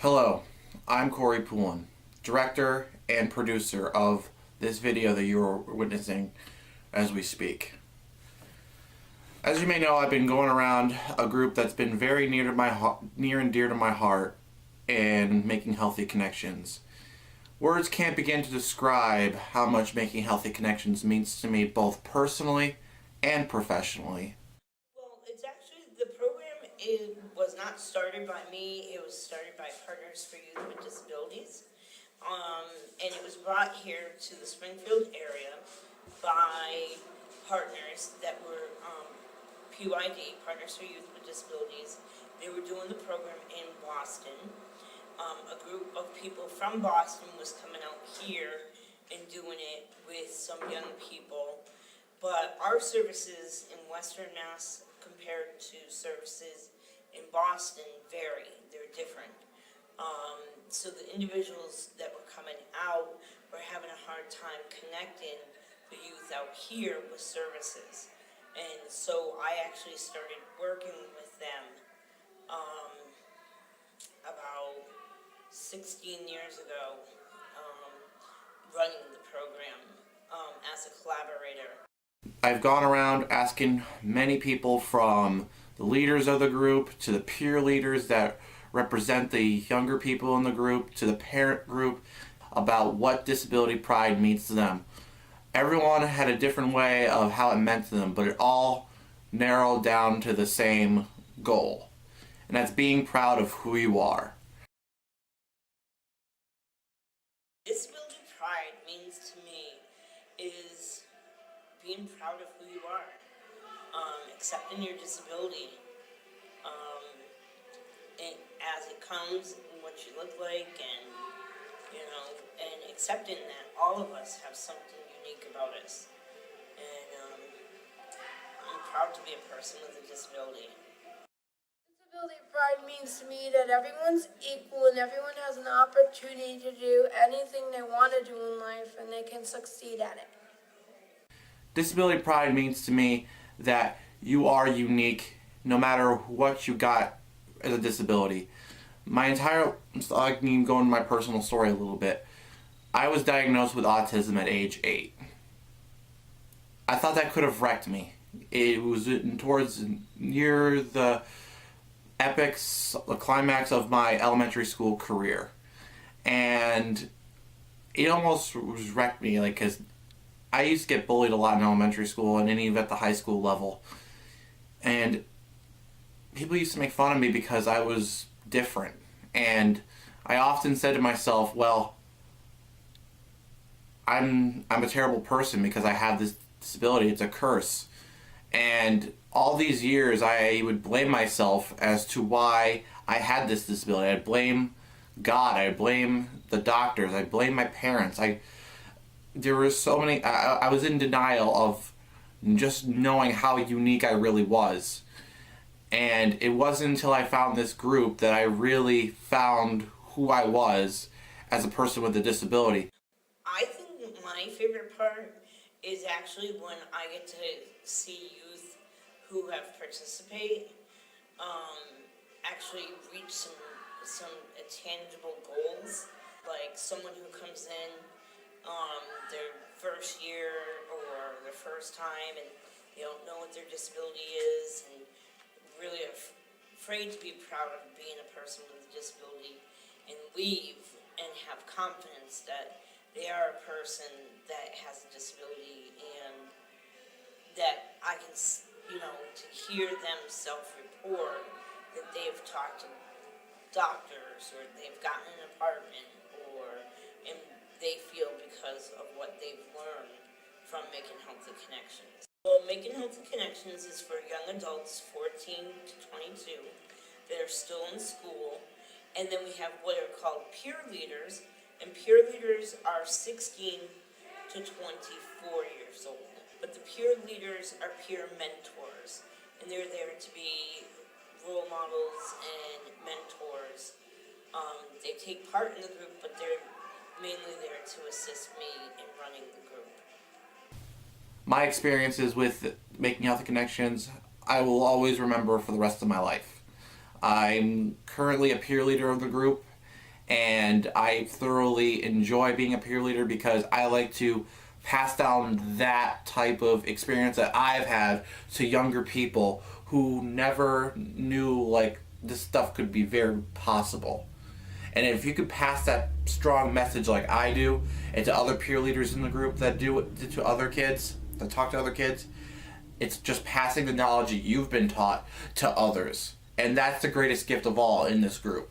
Hello, I'm Corey Poulin, director and producer of this video that you're witnessing as we speak. As you may know, I've been going around a group that's been very near and dear to my heart and making healthy connections. Words can't begin to describe how much making healthy connections means to me both personally and professionally. Well, it's actually, the program was not started by me, it was started by Partners for Youth with Disabilities. And it was brought here to the Springfield area by partners that were PYD, Partners for Youth with Disabilities. They were doing the program in Boston. A group of people from Boston was coming out here and doing it with some young people. But our services in Western Mass compared to services in Boston vary. They're different. So the individuals that were coming out were having a hard time connecting the youth out here with services. And so I actually started working with them about 16 years ago, running the program as a collaborator. I've gone around asking many people, from the leaders of the group to the peer leaders that represent the younger people in the group to the parent group, about what disability pride means to them. Everyone had a different way of how it meant to them, but it all narrowed down to the same goal, and that's being proud of who you are. Disability pride means to me is being proud of who you are, accepting your disability as it comes and what you look like, and and accepting that all of us have something unique about us. And I'm proud to be a person with a disability. Disability pride means to me that everyone's equal and everyone has an opportunity to do anything they want to do in life and they can succeed at it. Disability pride means to me that you are unique no matter what you got as a disability. I can go into my personal story a little bit. I was diagnosed with autism at age 8. I thought that could have wrecked me. It was towards near the climax of my elementary school career. And it almost wrecked me, because I used to get bullied a lot in elementary school and then even at the high school level. And people used to make fun of me because I was different. And I often said to myself, well, I'm a terrible person because I have this disability. It's a curse. And all these years I would blame myself as to why I had this disability. I'd blame God, I'd blame the doctors, I'd blame my parents. There were so many, I was in denial of just knowing how unique I really was. And it wasn't until I found this group that I really found who I was as a person with a disability. I think my favorite part is actually when I get to see youth who have participated actually reach some tangible goals. Like someone who comes in their first year or their first time and they don't know what their disability is and really afraid to be proud of being a person with a disability, and leave and have confidence that they are a person that has a disability, and that I can, to hear them self-report that they've talked to doctors or they've gotten an apartment and they feel because of what they've learned from making healthy connections. Well, making healthy connections is for young adults 14 to 22 that are still in school, and then we have what are called peer leaders, and peer leaders are 16 to 24 years old. But the peer leaders are peer mentors, and they're there to be role models and mentors. They take part in the group, but they're mainly there to assist me in running the group. My experiences with making healthy connections, I will always remember for the rest of my life. I'm currently a peer leader of the group, And I thoroughly enjoy being a peer leader because I like to pass down that type of experience that I've had to younger people who never knew like this stuff could be very possible. And if you could pass that strong message like I do, and to other peer leaders in the group that do it to other kids, that talk to other kids, it's just passing the knowledge that you've been taught to others. And that's the greatest gift of all in this group.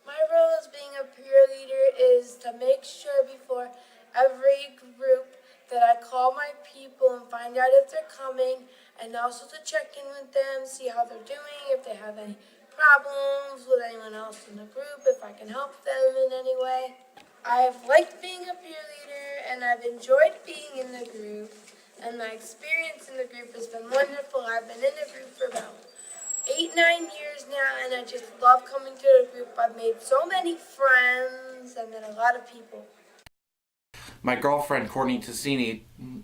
My role as being a peer leader is to make sure before every group that I call my people and find out if they're coming, and also to check in with them, see how they're doing, if they have any problems with anyone else in the group, if I can help them in any way. I've liked being a peer leader and I've enjoyed being in the group, and my experience in the group has been wonderful. I've been in the group for about 8, 9 years now, and I just love coming to the group. I've made so many friends and met a lot of people. My girlfriend, Courtney Tassini,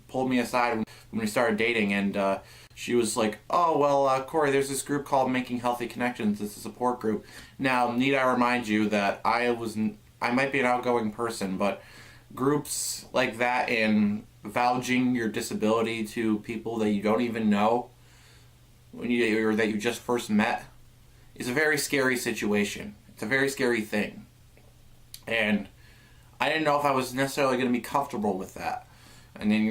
pulled me aside when we started dating, and she was like, "Oh, well, Corey, there's this group called Making Healthy Connections. It's a support group." Now, need I remind you that I might be an outgoing person, but groups like that and vouching your disability to people that you don't even know or that you just first met is a very scary situation. It's a very scary thing. And I didn't know if I was necessarily going to be comfortable with that. And then,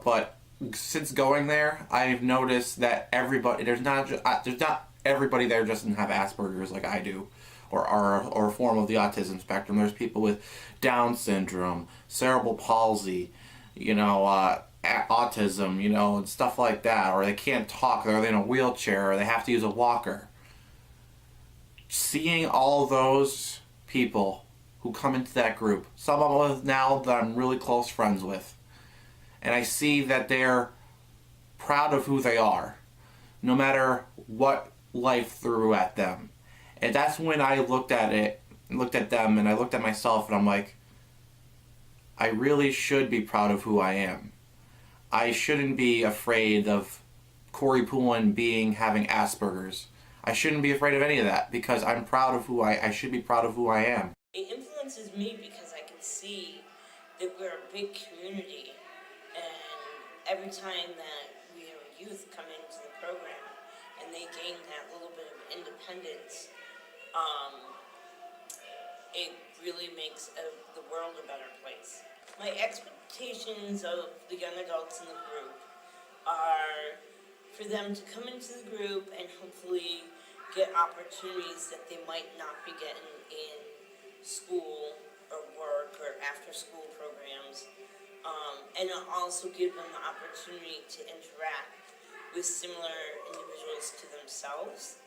but since going there, I've noticed that there's not everybody there doesn't have Asperger's like I do, or a form of the autism spectrum. There's people with Down syndrome, cerebral palsy, autism, and stuff like that, or they can't talk, or they're in a wheelchair, or they have to use a walker. Seeing all those people who come into that group, some of them now that I'm really close friends with, and I see that they're proud of who they are, no matter what life threw at them. And that's when I looked at them, and I looked at myself, and I'm like, I really should be proud of who I am. I shouldn't be afraid of Corey Poulin having Asperger's. I shouldn't be afraid of any of that because I'm proud of I should be proud of who I am. It influences me because I can see that we're a big community, and every time that we have youth come into the program and they gain that little bit of independence, it really makes the world a better place. My expectations of the young adults in the group are for them to come into the group and hopefully get opportunities that they might not be getting in school or work or after school programs, and also give them the opportunity to interact with similar individuals to themselves,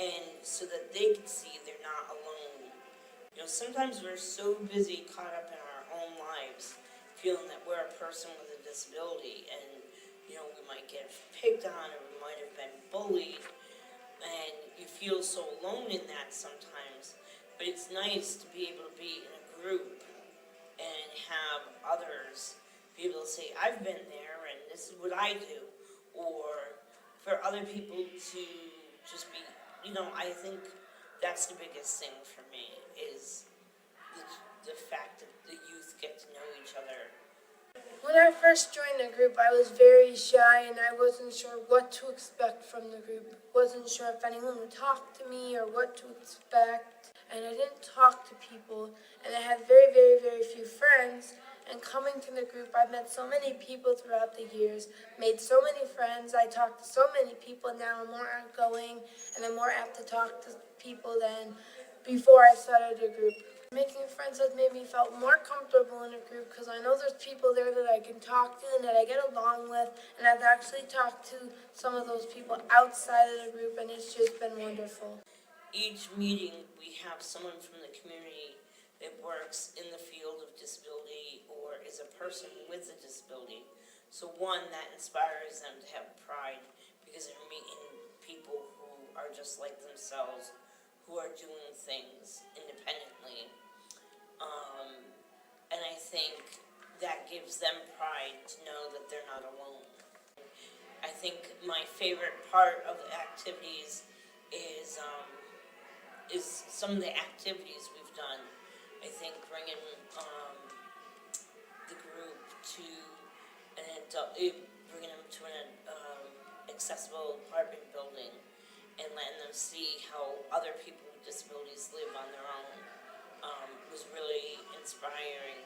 and so that they can see they're not alone. Sometimes we're so busy caught up in our own lives, feeling that we're a person with a disability, and we might get picked on, or we might have been bullied, and you feel so alone in that sometimes. But it's nice to be able to be in a group and have others be able to say, I've been there and this is what I do. Or for other people to just be, I think that's the biggest thing for me is the fact that the youth get to know each other. When I first joined the group, I was very shy and I wasn't sure what to expect from the group. Wasn't sure if anyone would talk to me or what to expect. And I didn't talk to people, and I had very, very, very few friends. And coming to the group, I've met so many people throughout the years, made so many friends. I talked to so many people. Now I'm more outgoing, and I'm more apt to talk to people than before I started the group. Making friends has made me felt more comfortable in a group because I know there's people there that I can talk to and that I get along with, and I've actually talked to some of those people outside of the group, and it's just been wonderful. Each meeting, we have someone from the community that works in the field of disability or is a person with a disability. So one, that inspires them to have pride because they're meeting people who are just like themselves, who are doing things independently. And I think that gives them pride to know that they're not alone. I think my favorite part of the activities is is some of the activities we've done. I think bringing the group to an adult, bringing them to an accessible apartment building and letting them see how other people with disabilities live on their own was really inspiring.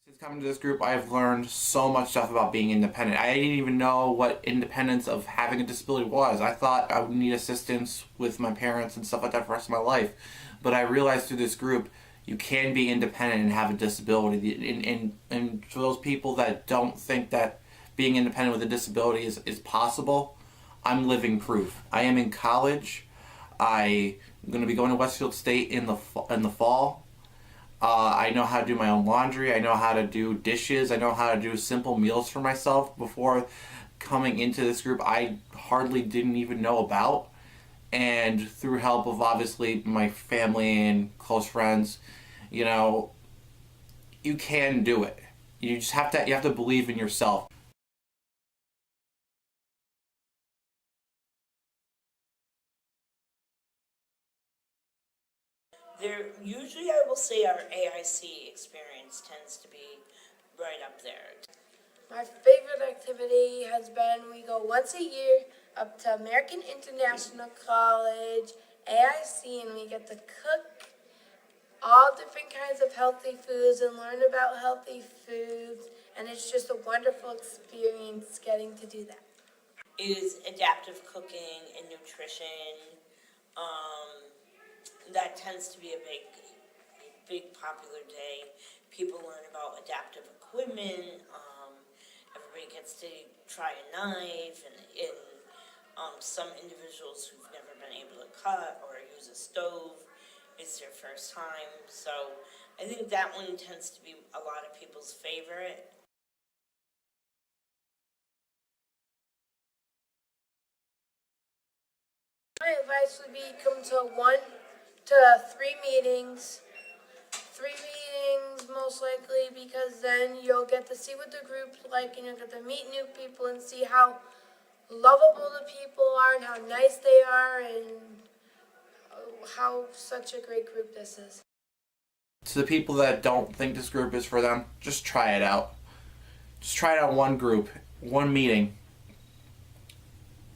Since coming to this group, I've learned so much stuff about being independent. I didn't even know what independence of having a disability was. I thought I would need assistance with my parents and stuff like that for the rest of my life. But I realized through this group, you can be independent and have a disability. And for those people that don't think that being independent with a disability is possible, I'm living proof. I am in college. I'm going to be going to Westfield State in the fall. I know how to do my own laundry. I know how to do dishes. I know how to do simple meals for myself. Before coming into this group, I hardly didn't even know about. And through help of obviously my family and close friends, you know, you can do it. You have to believe in yourself. Usually I will say our AIC experience tends to be right up there. My favorite activity has been we go once a year up to American International College, AIC, and we get to cook all different kinds of healthy foods and learn about healthy foods, and it's just a wonderful experience getting to do that. It is adaptive cooking and nutrition. That tends to be a big popular day. People learn about adaptive equipment. Everybody gets to try a knife, and some individuals who've never been able to cut or use a stove, it's their first time. So I think that one tends to be a lot of people's favorite. My advice would be come to 1 to 3 meetings. 3 meetings most likely, because then you'll get to see what the group's like and you'll get to meet new people and see how lovable the people are and how nice they are and how such a great group this is. To the people that don't think this group is for them, just try it out. Just try it out one group, one meeting,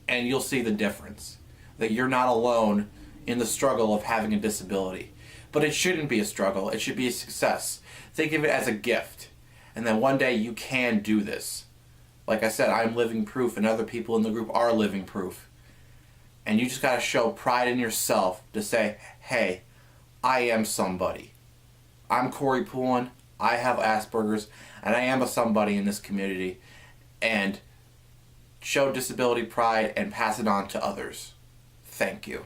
and you'll see the difference. That you're not alone in the struggle of having a disability. But it shouldn't be a struggle. It should be a success. Think of it as a gift. And then one day you can do this. Like I said, I'm living proof, and other people in the group are living proof. And you just got to show pride in yourself to say, hey, I am somebody. I'm Corey Poulin. I have Asperger's, and I am a somebody in this community. And show disability pride and pass it on to others. Thank you.